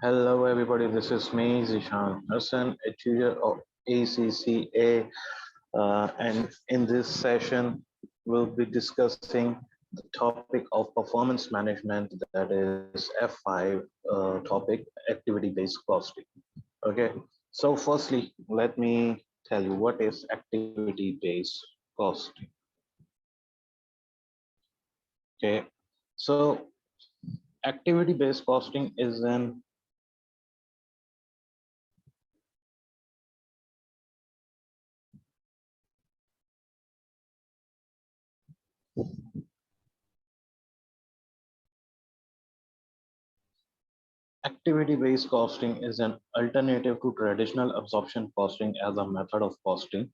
Hello, everybody. This is me, Zishan Hassan, a tutor of ACCA. And in this session, we'll be discussing the topic of performance management, that is F5 topic, activity based costing. Okay. So, firstly, let me tell you what is activity based costing. Okay. So, activity based costing is an Activity-based costing is an alternative to traditional absorption costing as a method of costing.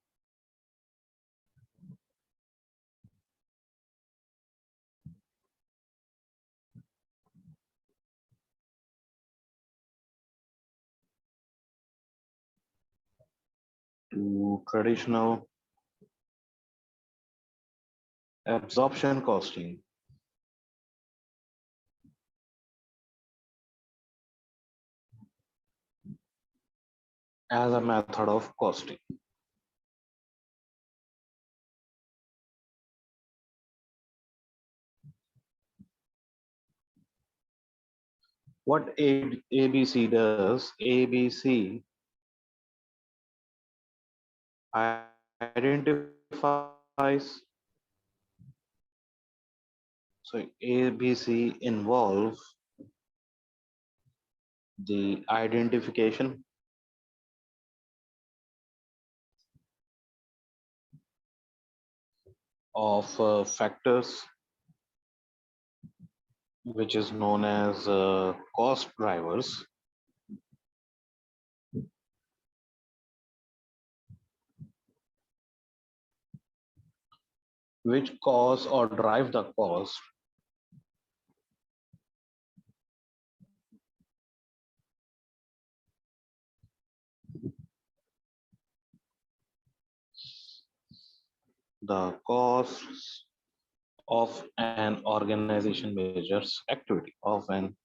To traditional absorption costing as a method of costing. What ABC does, ABC identifies, so ABC involves the identification of factors which is known as cost drivers, which cause or drive the cost the costs of an organization measures activity of an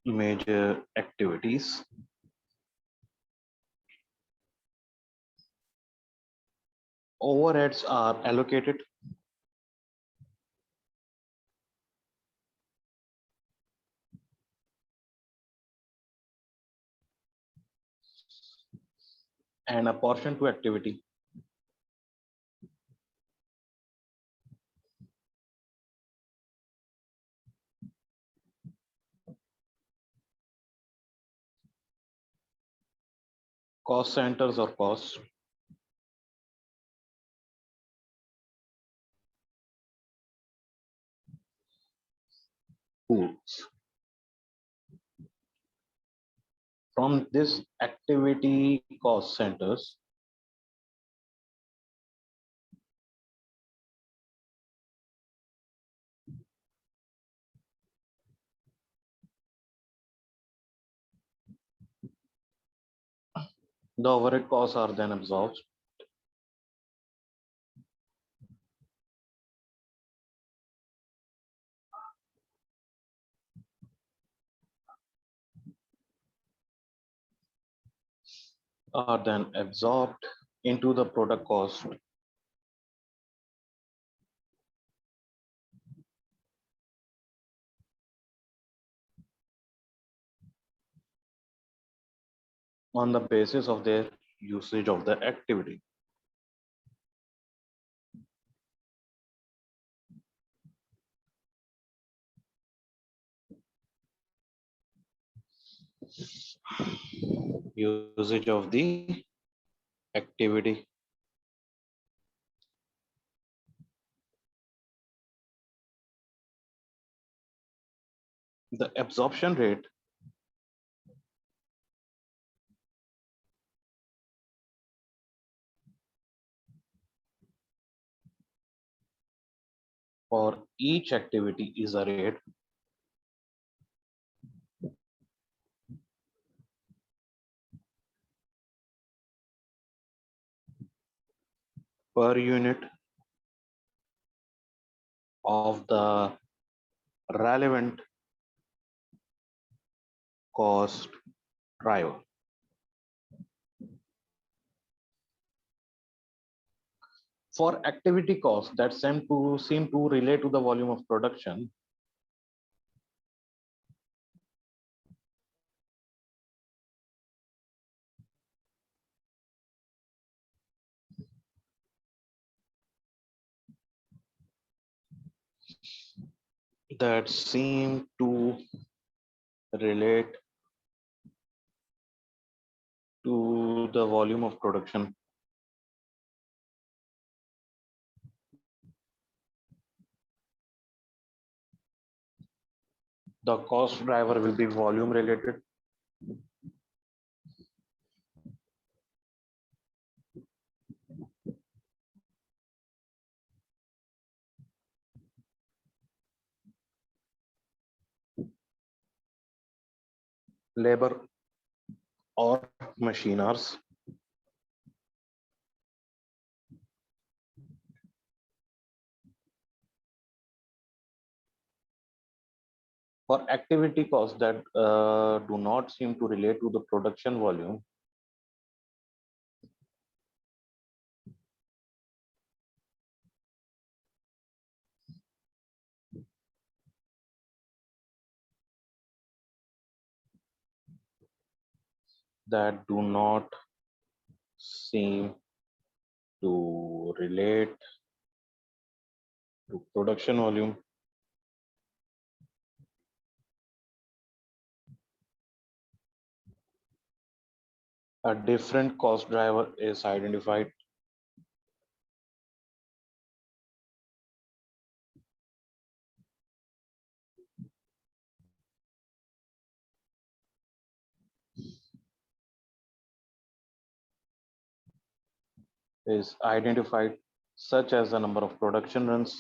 major activities. Overheads are allocated and apportioned to activity. Cost centers or cost pools. From this activity cost centers, the overhead costs are then absorbed. Are then absorbed into the product cost on the basis of their usage of the activity. Usage of the activity. The absorption rate for each activity is a rate per unit of the relevant cost driver. For activity costs that seem to relate to the volume of production, that seem to relate to the volume of production, the cost driver will be volume related. Labor or machine hours. For activity costs that do not seem to relate to the production volume, that do not seem to relate to production volume, a different cost driver is identified. Is identified, such as the number of production runs,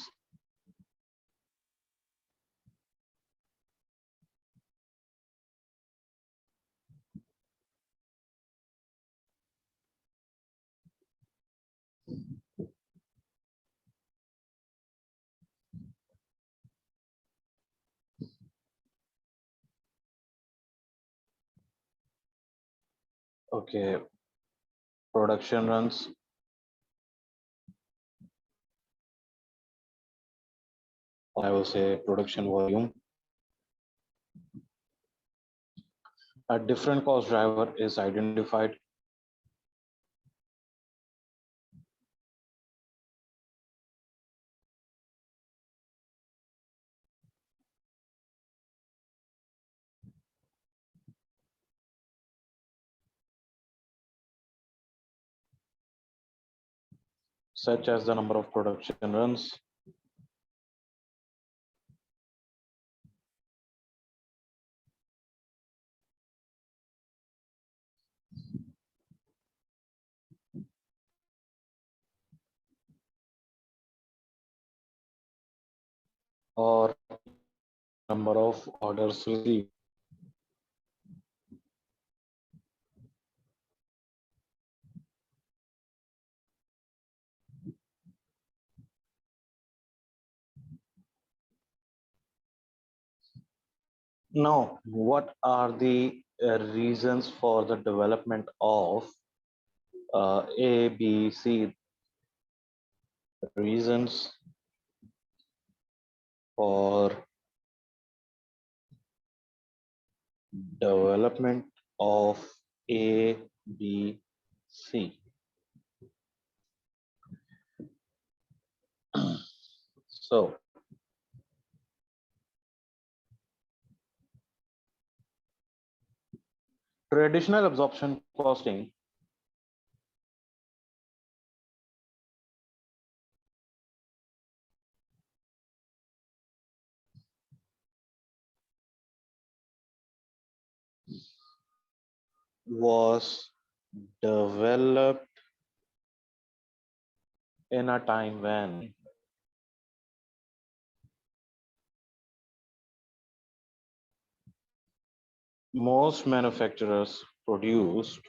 okay, production runs, I will say production volume. A different cost driver is identified, such as the number of production runs, or number of orders received. Now, what are the reasons for the development of A, B, C? Reasons for development of A, B, C. So, traditional absorption costing was developed in a time when most manufacturers produced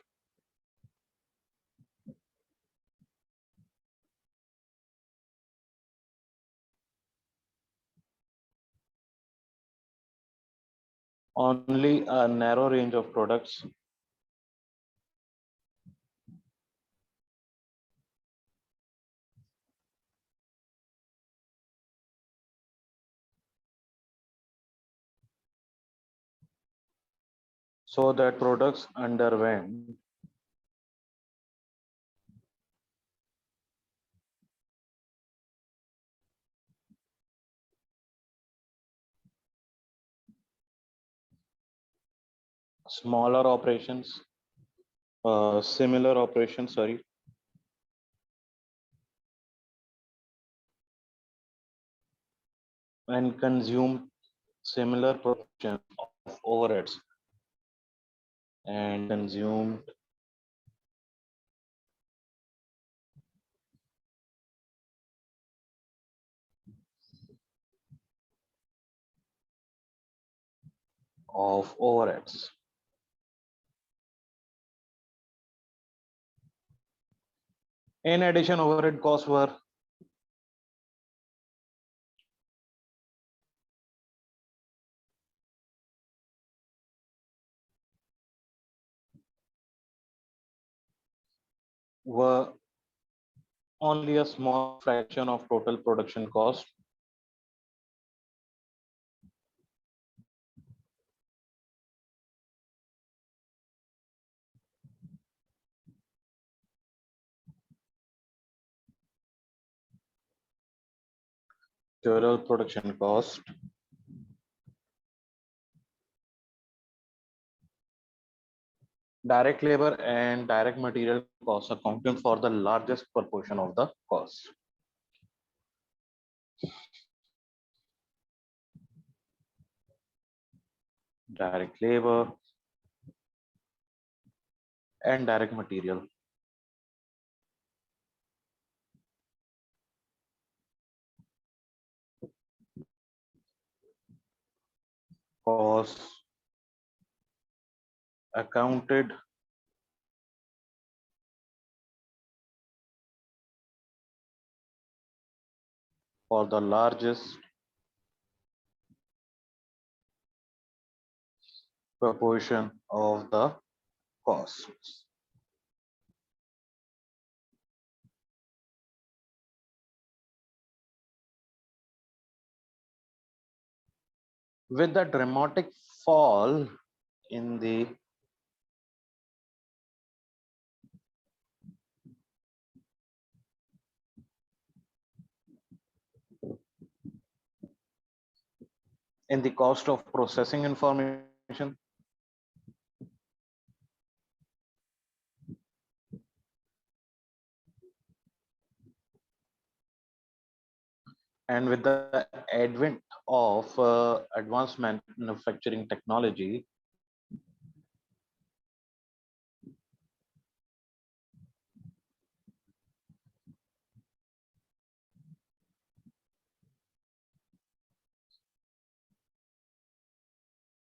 only a narrow range of products so that products underwent smaller operations, similar operations, sorry, and consume similar proportion of overheads and consumed of overheads. In addition, overhead costs were only a small fraction of total production cost. Total production cost direct labor and direct material costs accounting for the largest proportion of the cost. Direct labor and direct material costs accounted for the largest proportion of the costs. With the dramatic fall in the cost of processing information, and with the advent of advanced manufacturing technology,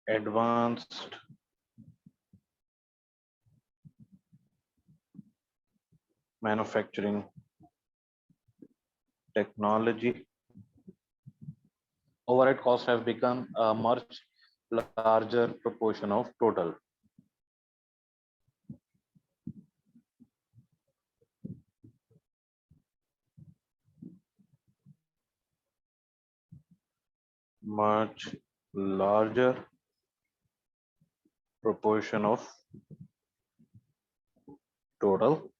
advanced manufacturing technology, overhead costs have become a much larger proportion of total. Much larger proportion of total.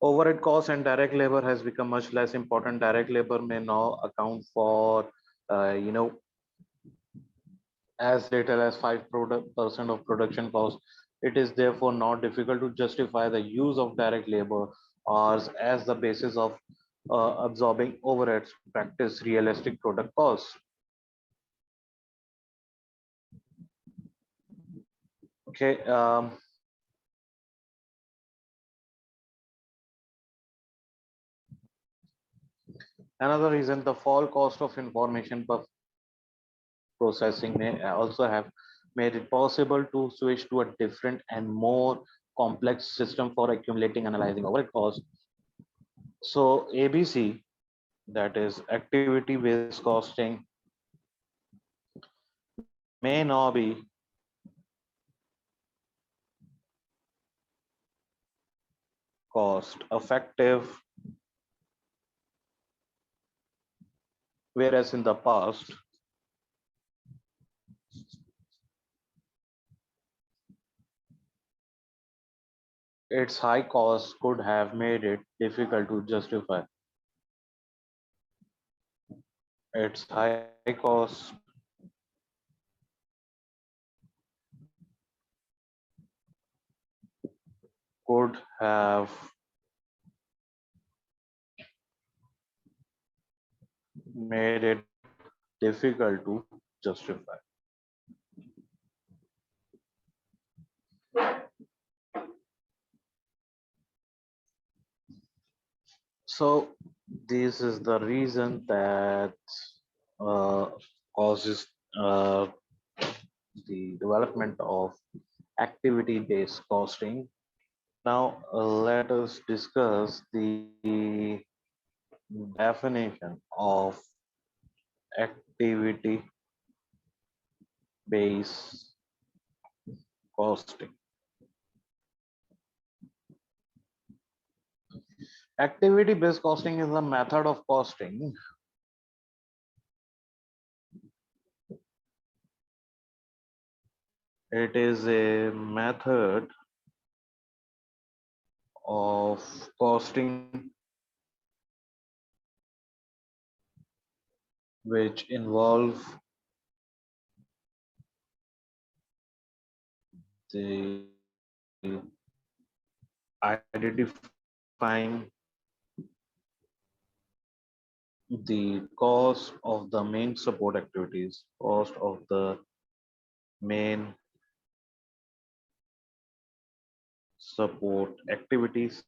Overhead costs and direct labor has become much less important. Direct labor may now account for, you know, as little as 5% of production cost. It is therefore not difficult to justify the use of direct labor hours as the basis of absorbing overheads to practice realistic product costs. Okay. Another reason, the fall cost of information processing may also have made it possible to switch to a different and more complex system for accumulating analyzing overhead costs. So ABC, that is activity based costing, may not be cost effective, whereas in the past, its high cost could have made it difficult to justify. Its high cost could have made it difficult to justify. So this is the reason that uh, causes the development of activity-based costing. Now let us discuss the definition of activity-based costing. Activity-based costing is a method of costing. It is a method of costing which involve the identifying the cost of the main support activities, cost of the main support activities,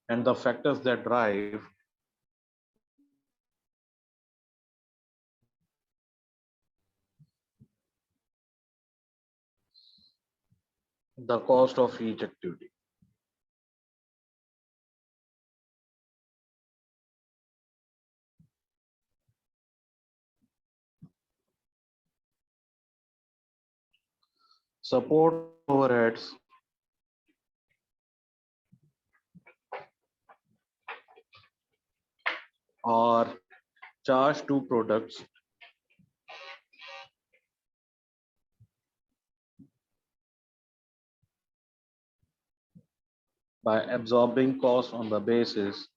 and the factors that drive the cost of each activity. Support overheads are charged to products by absorbing costs on the basis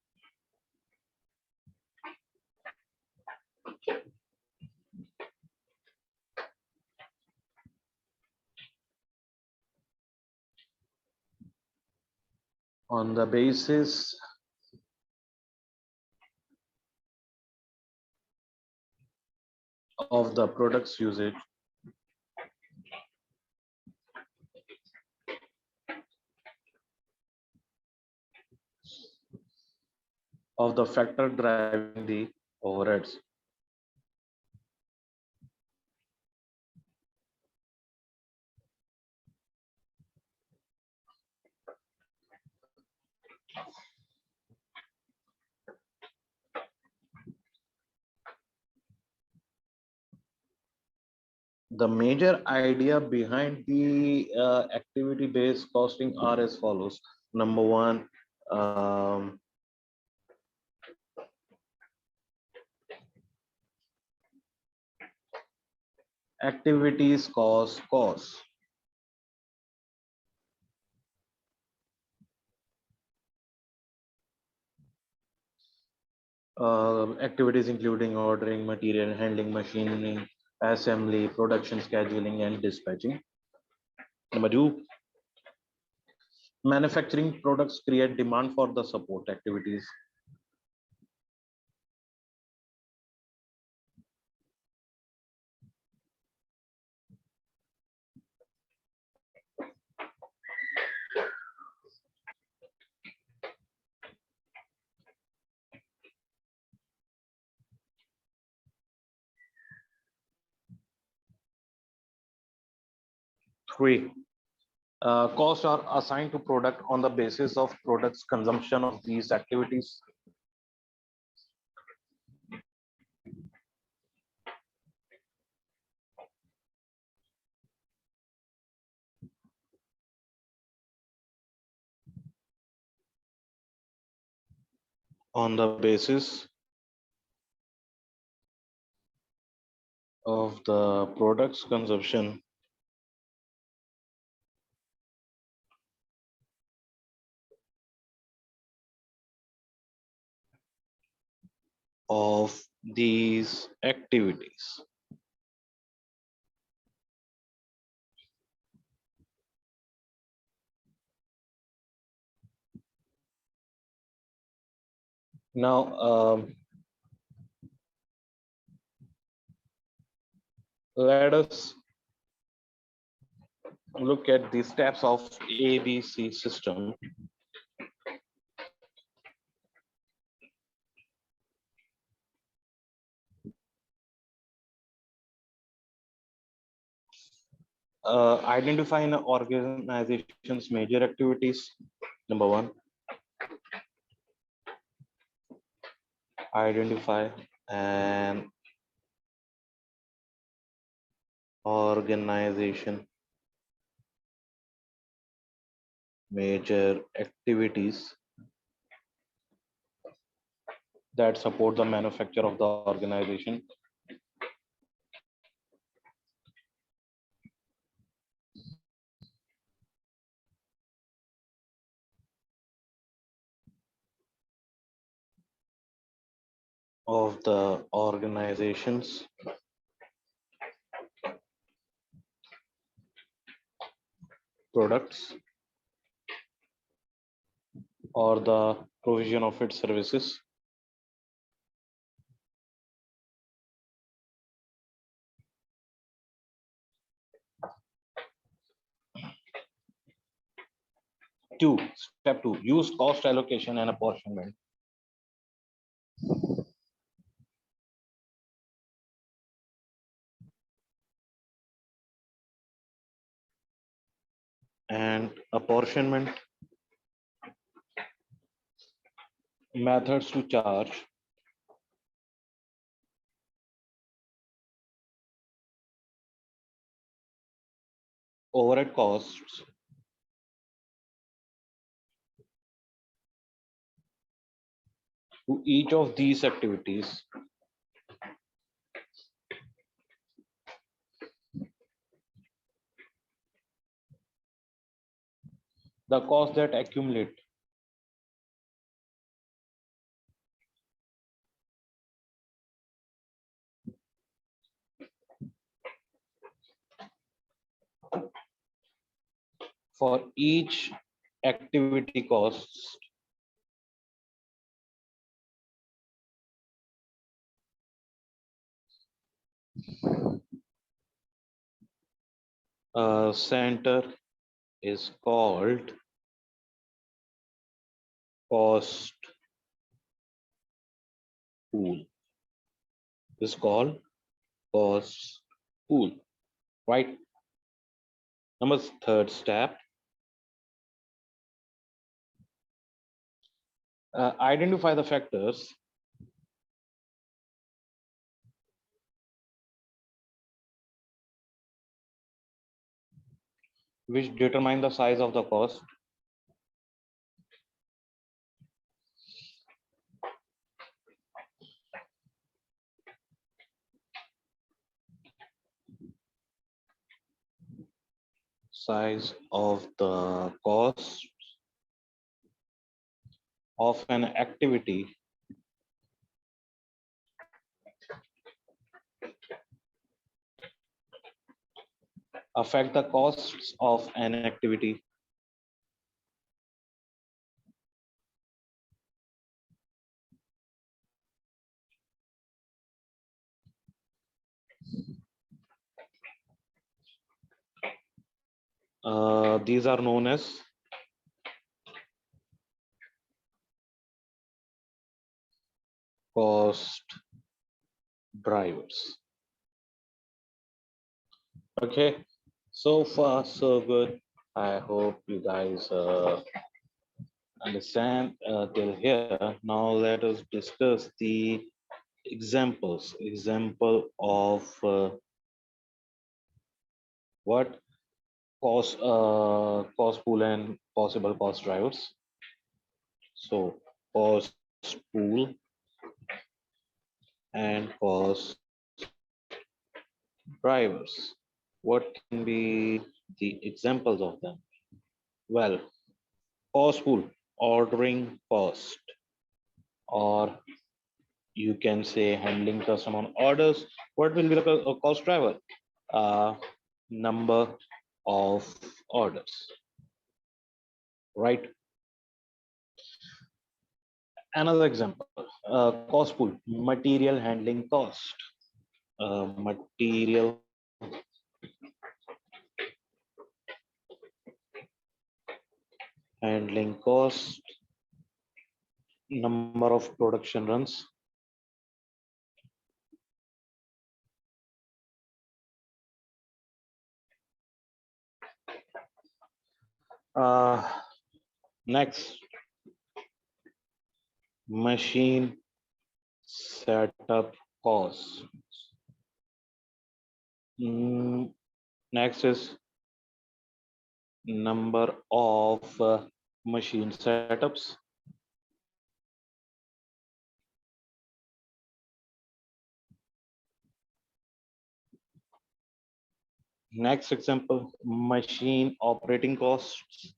of the product's usage of the factor driving the overheads. The major idea behind the activity-based costing are as follows. Number one, um, activities cause costs. Activities including ordering, material handling, machining, assembly, production scheduling, and dispatching. Number two, manufacturing products create demand for the support activities. Three, costs are assigned to product on the basis of product's consumption of these activities. on the basis of the product's consumption of these activities. Now, let us look at the steps of ABC system. Identify an organization's major activities. Number one, identify an organization major activities that support the manufacture of the organization. Of the organization's products or the provision of its services. Step two, use cost allocation and apportionment. And apportionment methods to charge overhead costs to each of these activities the costs that accumulate for each activity costs center is called cost pool. Is called cost pool, right? Number third step, identify the factors which determine the size of the cost. Size of the cost of an activity affect the costs of an activity these are known as cost drivers. Okay, so far so good. I hope you guys understand till here. Now let us discuss the example of what cost pool and possible cost drivers. So cost pool and cost drivers. What can be the examples of them? Well, cost pool, ordering cost, or you can say handling customer orders. What will be the cost driver? Uh, Number of orders, right? Another example, cost pool, material handling cost. Material handling cost, number of production runs. Uh, Next, machine setup cost. Mm, Next is number of machine setups. Next example, machine operating costs.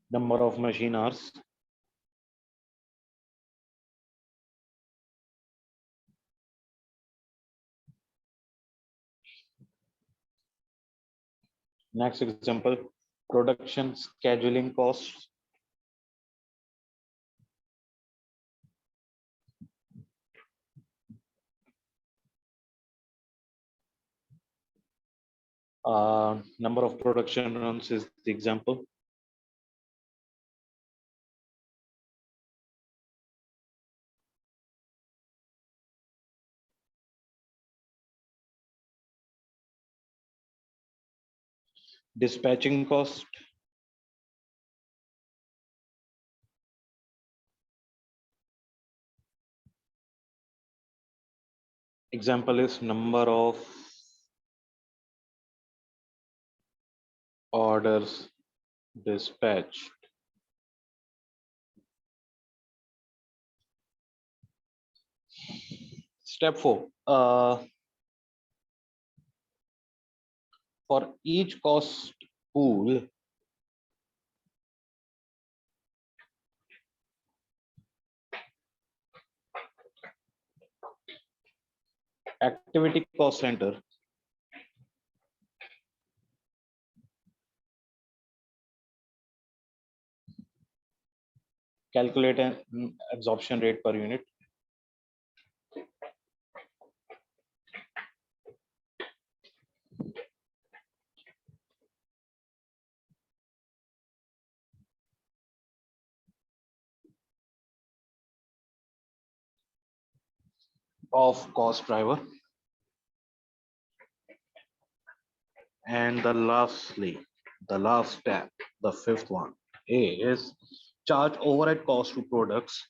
Number of machine hours. Next example, production scheduling costs. Number of production runs is the example. Dispatching cost. Example is number of orders dispatched. Step 4. For each cost pool, activity cost center, calculate an absorption rate per unit. Of cost driver. And the last step, the fifth one, is charge overhead cost to products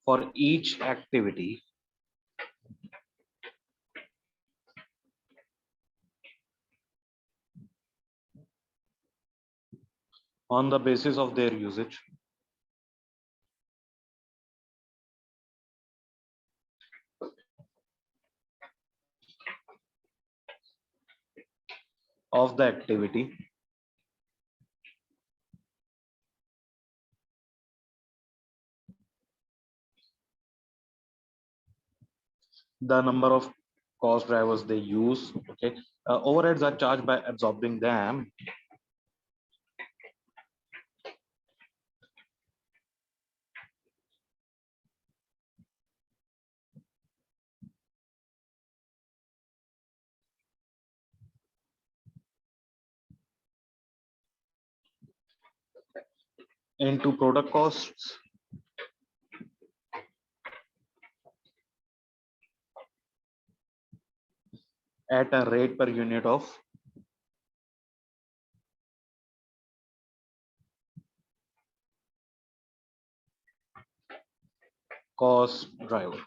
for each activity on the basis of their usage. Of the activity, the number of cost drivers they use. Okay, overheads are charged by absorbing them into product costs at a rate per unit of cost driver.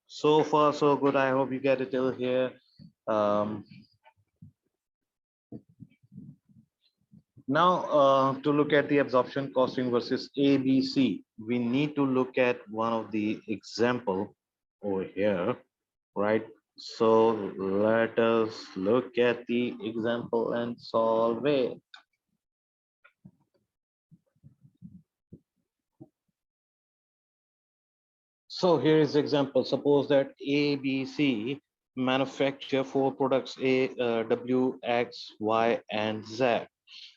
So far, so good. I hope you get it till here. Um, Now, to look at the absorption costing versus ABC, we need to look at one of the example over here, right? So let us look at the example and solve it. So here is the example. Suppose that ABC manufacture four products A, W, X, Y, and Z.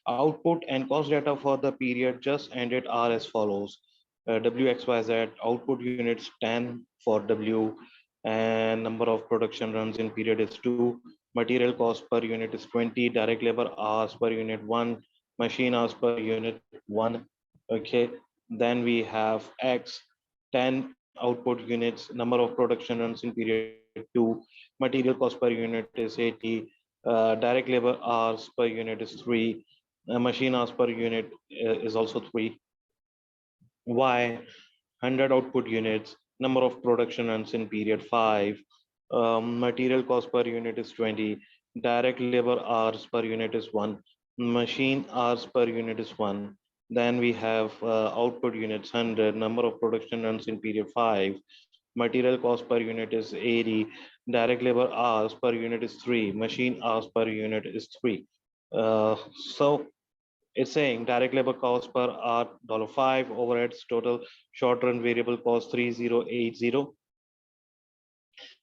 Output and cost data for the period just ended are as follows. WXYZ output units 10 for W, and number of production runs in period is 2. Material cost per unit is 20. Direct labor hours per unit 1. Machine hours per unit 1. Okay. Then we have X 10 output units. Number of production runs in period 2. Material cost per unit is 80. Direct labor hours per unit is 3. Machine hours per unit is also 3. Y 100 output units, number of production runs in period 5. Material cost per unit is 20. Direct labor hours per unit is 1. Machine hours per unit is 1. Then we have output units 100, number of production runs in period 5. Material cost per unit is 80. Direct labor hours per unit is 3. Machine hours per unit is 3. So it's saying direct labor cost per hour $5, overheads total short run variable cost 3080,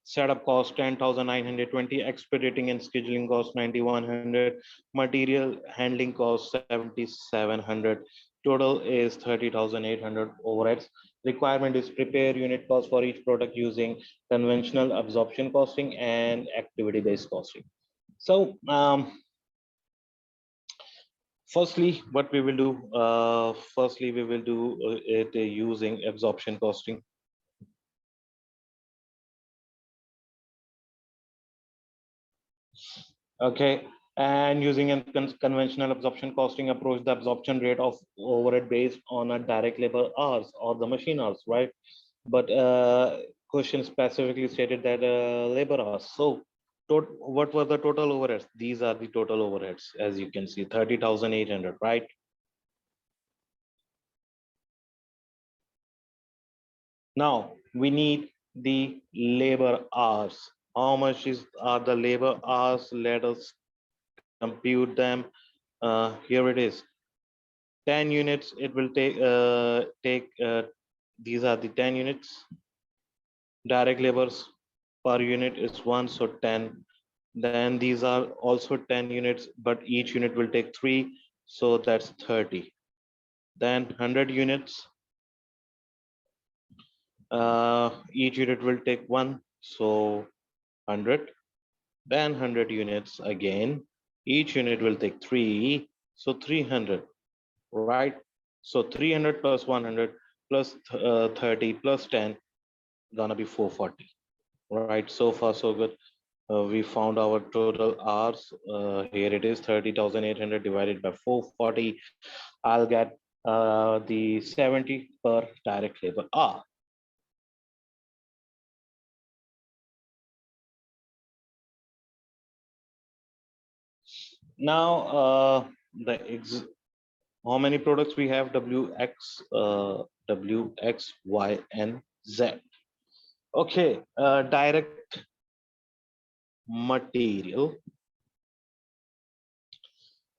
setup cost 10,920, expediting and scheduling cost 9100, material handling cost 7700, total is 30,800 overheads. Requirement is prepare unit cost for each product using conventional absorption costing and activity based costing. So firstly, what we will do, firstly, we will do it using absorption costing. Okay, and using a conventional absorption costing approach, the absorption rate of overhead based on a direct labor hours or the machine hours, right? But question specifically stated that labor hours. So, what were the total overheads? These are the total overheads, as you can see, 30,800, right? Now we need the labor hours. How much are the labor hours? Let us compute them. Here it is. 10 units. It will take. These are the 10 units. Direct labors per unit is 1, so 10. Then these are also 10 units, but each unit will take 3, so that's 30. Then 100 units. Each unit will take 1, so 100. Then 100 units again. Each unit will take 3, so 300, right? So 300 plus 100 plus 30 plus 10, gonna be 440, right? So far, so good. We found our total hours. Here it is, 30,800 divided by 440. I'll get the 70 per direct labor hour. Now, how many products we have? W, X, Y, and Z. Okay, direct material.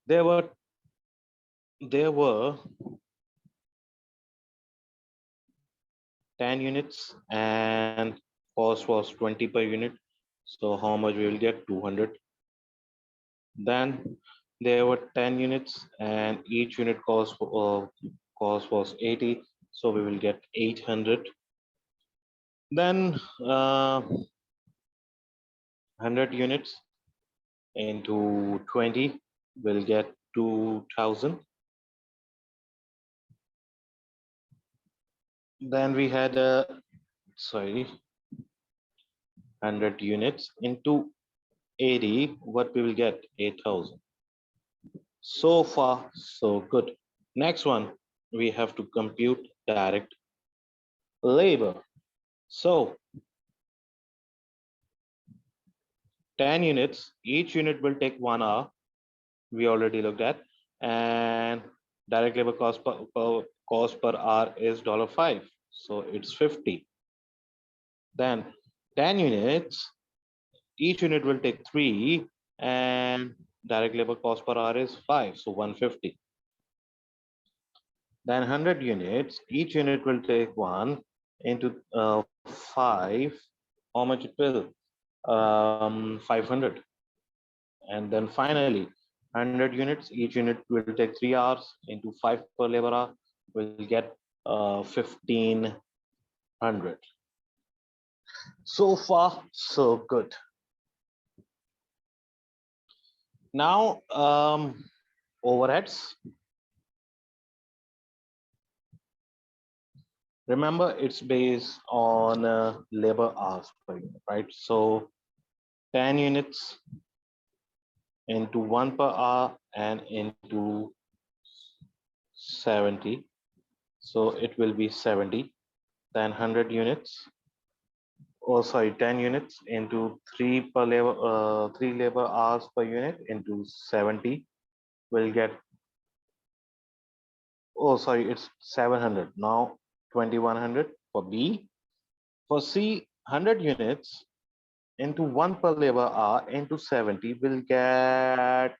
There were 10 units and cost was 20 per unit. So how much we will get? 200. Then there were 10 units and each unit cost was 80. So we will get 800. Then 100 units into 20 will get 2000. Then we had 100 units into 80, what we will get? 8,000. So far so good. Next one, we have to compute direct labor. So 10 units, each unit will take 1 hour. We already looked at, and direct labor cost per hour is $5. So it's 50. Then 10 units, each unit will take 3, and direct labor cost per hour is 5, so 150. Then 100 units, each unit will take 1 into 5. How much it will? 500. And then finally, 100 units, each unit will take 3 hours into 5 per labor hour. We'll get 1500. So far, so good. Now, overheads. Remember, it's based on labor hours per unit, right? So 10 units into 1 per hour and into 70. So it will be 70. Then 100 units. Oh, sorry, 10 units into 3 labor hours per unit into 70. We'll get, oh, sorry, it's 700. Now 2100 for B. For C, 100 units into 1 per labor hour into 70 will get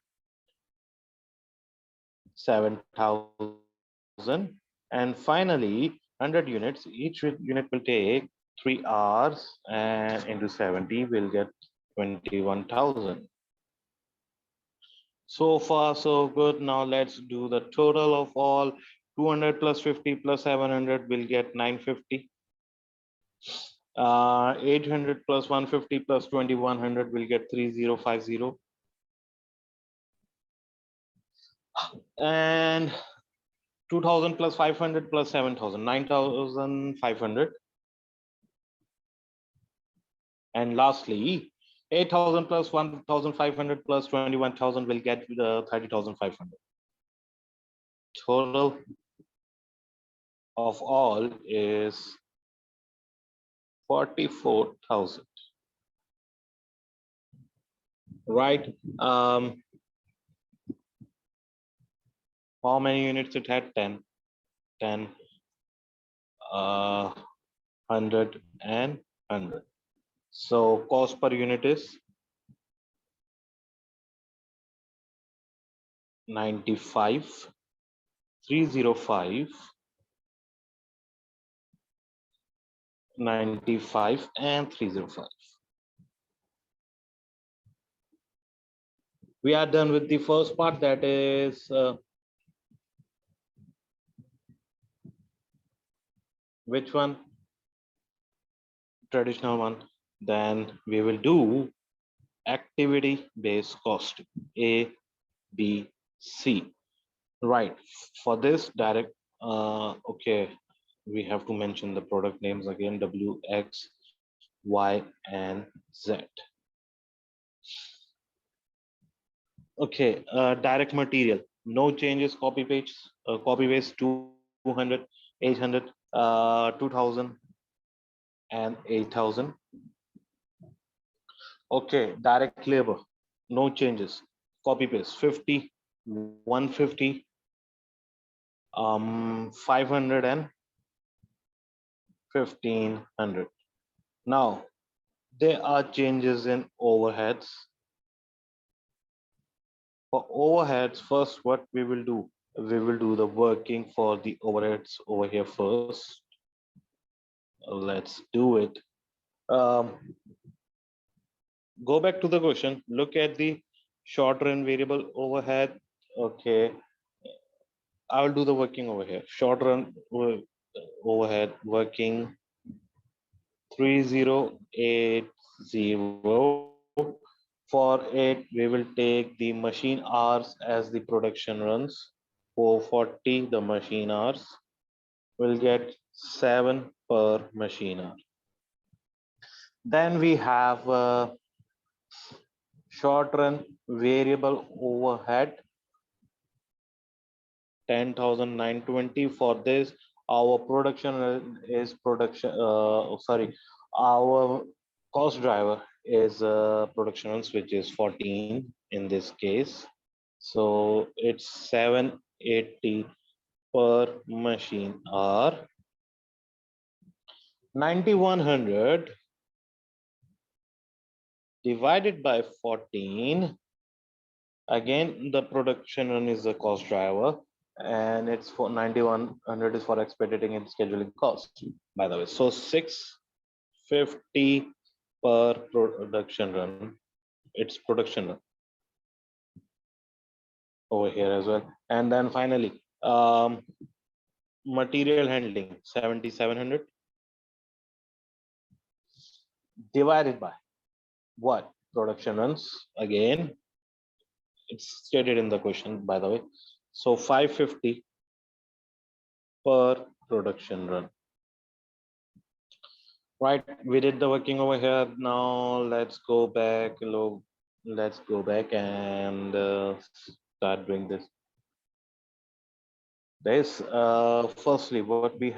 7000. And finally, 100 units, each unit will take 3 hours and into 70 will get 21,000. So far, so good. Now let's do the total of all. 200 plus 50 plus 700 will get 950. 800 plus 150 plus 2100 will get 3050. And 2000 plus 500 plus 7000, 9500. And lastly, 8000 plus 1500 plus 21,000 will get 30,500. Total of all is 44,000. Right? How many units it had? 10, 10, 100 and 100. So cost per unit is 95, 305, 95 and 305. We are done with the first part, that is which one? Traditional one. Then we will do activity based costing, A, B, C. Right. For this direct, okay, we have to mention the product names again: W, X, Y, and Z. Okay, direct material, no changes. Copy paste, copy paste 200, 800, 2000, and 8000. Okay, direct labor, no changes. Copy paste 50, 150, 500, and 1500. Now, there are changes in overheads. For overheads, first, what we will do? We will do the working for the overheads over here first. Let's do it. Go back to the question. Look at the short run variable overhead. Okay, I will do the working over here. Short run overhead working 3080. For it, we will take the machine hours as the production runs. 440 the machine hours. We'll get 7 per machine hour. Then we have short run variable overhead 10,920. For this, Our production is production. Sorry, our cost driver is production runs, which is 14 in this case. So it's 780 per machine or 9100 divided by 14. Again, the production run is the cost driver, and it's for 9100 is for expediting and scheduling cost, by the way. So 650 per production run. It's production run over here as well. And then finally, material handling 7700 divided by what? Production runs. Again, it's stated in the question, by the way. So 550 per production run. Right, we did the working over here. Now let's go back. Let's go back and start doing this. Firstly, what we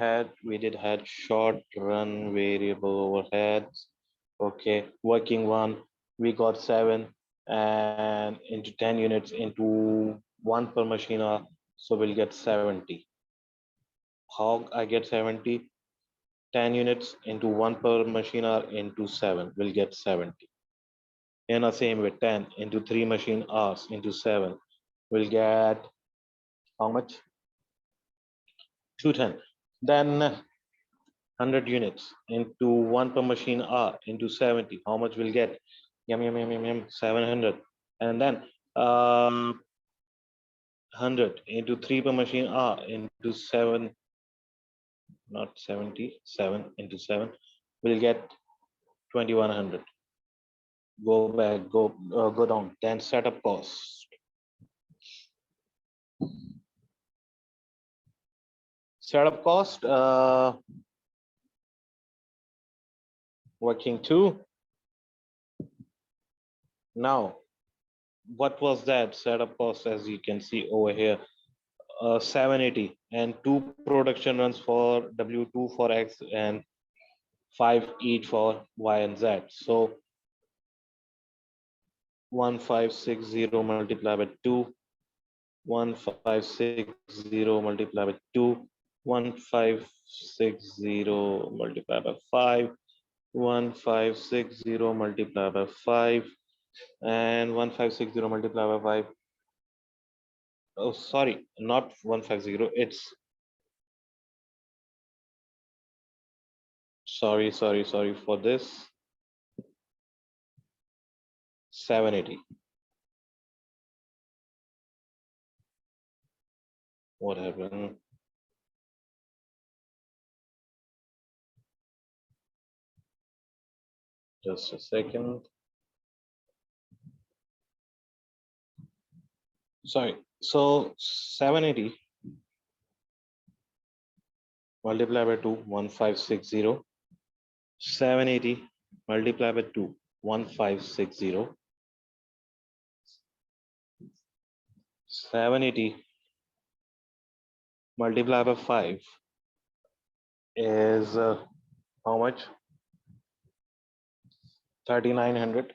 did had short run variable overheads. Okay, working one, we got 7 and into 10 units into 1 per machine hour. So we'll get 70. How I get 70? 10 units into 1 per machine hour into 7 will get 70. In the same way, 10 into 3 machine hours into 7 will get how much? 210. Then 100 units into 1 per machine hour into 70. How much will get? Yum, yum, yum, yum, yum, 700. And then 100 into 3 per machine hour into 7, not 70, 7 into 7 will get 2100. Go back, go down. Then setup cost. Setup cost, working 2. Now, what was that setup cost? As you can see over here, 780 and 2 production runs for W2 for X and 5 each for Y and Z. So 1560 multiplied by 2, 1560 multiplied by 2, 1560 multiplied by 5, 1560 multiplied by 5, and 1560 multiplied by 5. Oh, sorry, not 150. It's sorry for this. 780. What happened? Just a second. Sorry. So 780 multiplied by 2, 1560. 780 multiplied by 2, 1560. 780 multiplied by 5 is how much? 3900.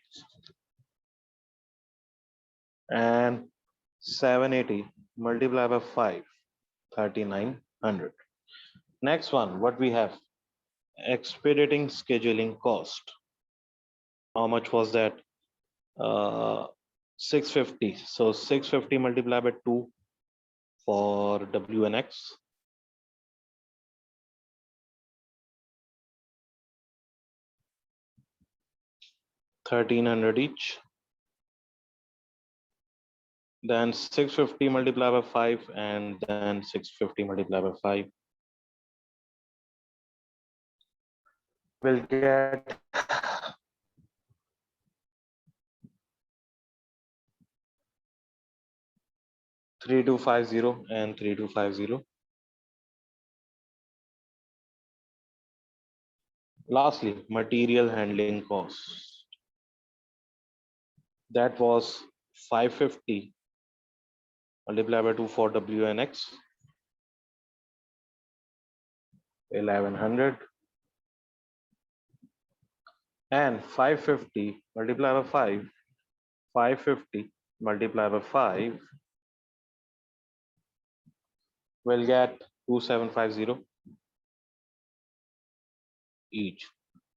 And 780 multiplied by 5, 3900. Next one, what we have? Expediting scheduling cost. How much was that? 650. So 650 multiplied by 2 for W and X. 1300 each. Then 650 multiplied by 5 and then 650 multiplied by 5. We'll get 3250 and 3250. Lastly, material handling cost. That was 550 multiplied by 2 for W and X. 1100, and 550 multiplied by 5, 550 multiplied by 5 will get 2750 each.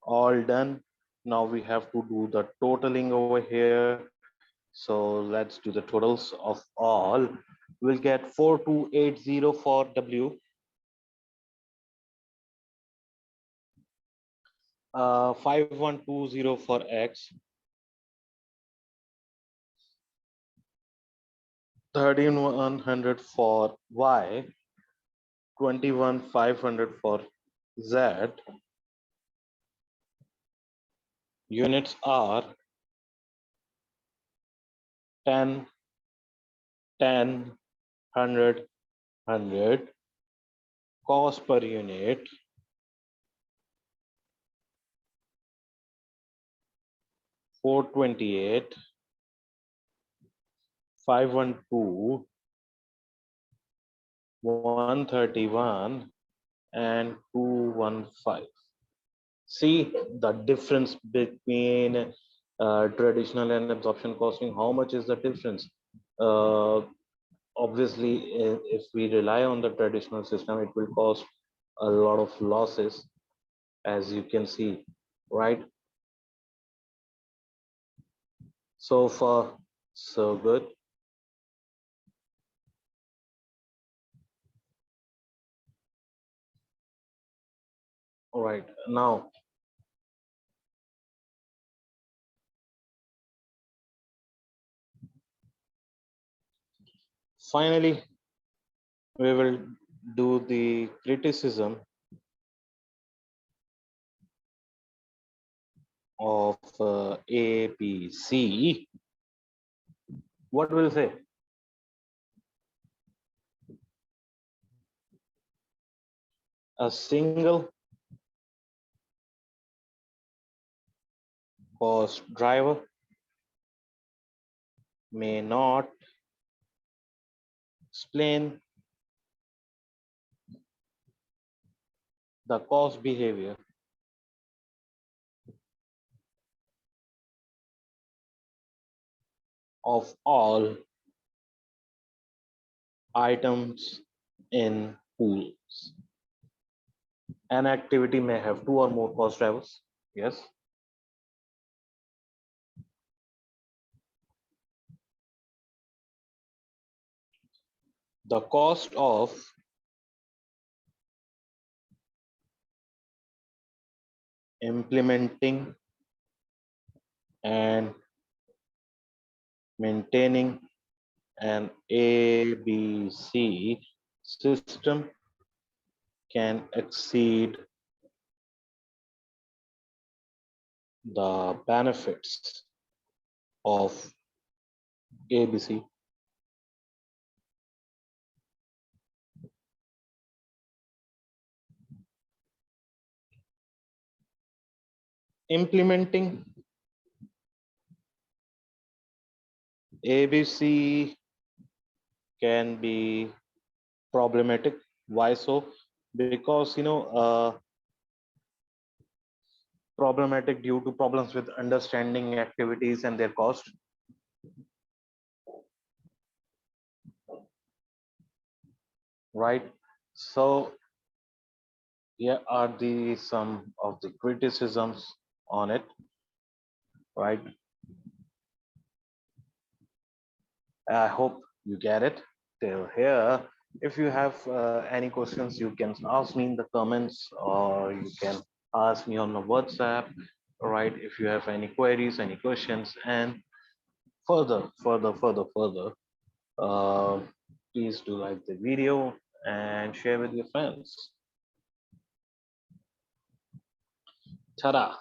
All done. Now we have to do the totaling over here. So let's do the totals of all. We'll get 4280 for W, 5120 for X, 13100 for Y, 21500 for Z. Units are 10, 10, 100, 100. Cost per unit 428, 512, 131, and 215. See the difference between traditional and absorption costing. How much is the difference? Obviously, if we rely on the traditional system, it will cause a lot of losses, as you can see, right? So far, so good. All right, now finally we will do the criticism of ABC. What will say? A single cost driver may not explain the cost behavior of all items in pools. An activity may have two or more cost drivers. Yes. The cost of implementing and maintaining an ABC system can exceed the benefits of ABC. Implementing ABC can be problematic. Why so? Because problematic due to problems with understanding activities and their cost. Right. So here are the some of the criticisms on it. Right. I hope you get it till here. If you have any questions, you can ask me in the comments, or you can ask me on the WhatsApp. All right. If you have any queries, any questions, and further, uh, please do like the video and share with your friends. Ta-da!